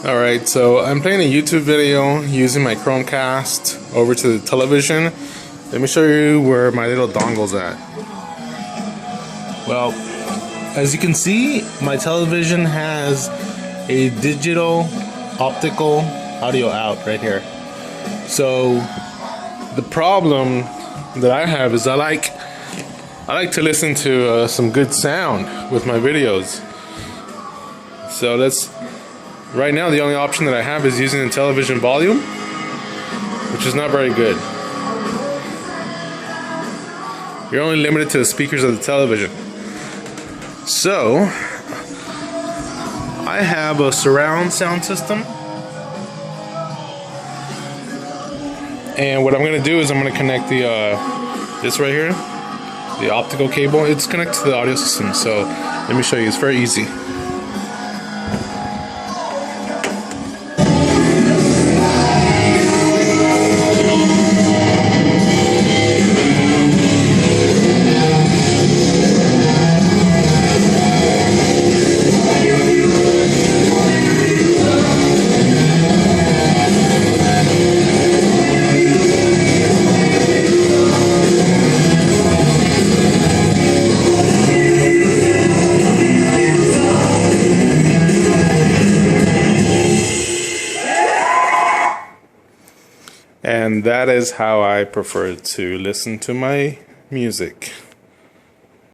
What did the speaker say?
Alright, so I'm playing a YouTube video using my Chromecast over to the television. Let me show you where my little dongle's at. Well, as you can see, my television has a digital optical audio out right here. So the problem that I have is I like to listen to some good sound with my videos. So right now the only option that I have is using the television volume, which is not very good. You're only limited to the speakers of the television. So I have a surround sound system, and what I'm going to do is I'm going to connect the this right here, the optical cable. It's connected to the audio system, so let me show you. It's very easy. And that is how I prefer to listen to my music.